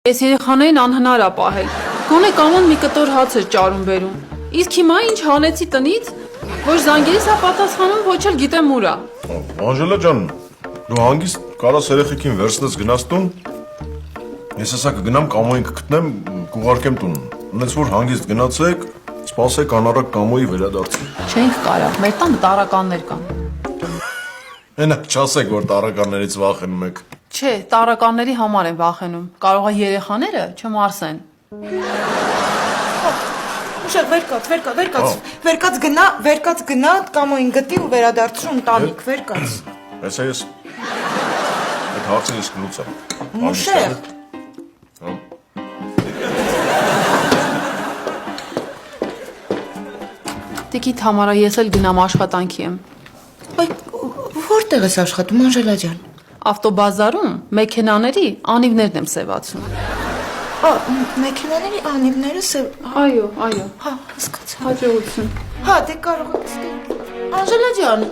Այս երեխաներին անհնար է պահել։ Գոնե կաման մի կտոր հաց էր ճարում բերում։ Իսկ հիմա ինչ հանեցի տնից, ոչ զանգերից է պատասխանում, ոչ էլ գիտեմ ուր է։ Անժելա ջան, դու հանգիստ կարաս երեխեքին վերցնես գնաս տուն։ Ես հեսա կգնամ կամոյին կգտնեմ, կուղարկեմ տուն։ Ունես որ հանգիստ գնացեք, սպասեք անառակ կամոյի վերադարձին։ Չենք կարող, մեր տանը տարականներ կան։ Հենա չասեք, որ տարականներից վախենում եք։ Չէ, տարականների համար են վախենում։ Կարող է երեխաները չմարսեն։ Ուշեղ, վերկաց գնա, կամոյին գտի ու վերադարձրու ընտանիք, վերկաց։ Հեսա ես այդ հարցը ես կլուծեմ։ Ուշեղ։ Տիկիտ Համարա, ես էլ գնամ աշխատանքի եմ։ Որտեղ ես աշխատում, Անժելա ջան։ Ավտոբազարում մեքենաների անիվներն եմ սևացնում։ Մեքենաների անիվները Այո։ Հա, հասկացա։ Հաջողություն։ Հա, դե կարող ես։ Անժելա ջան,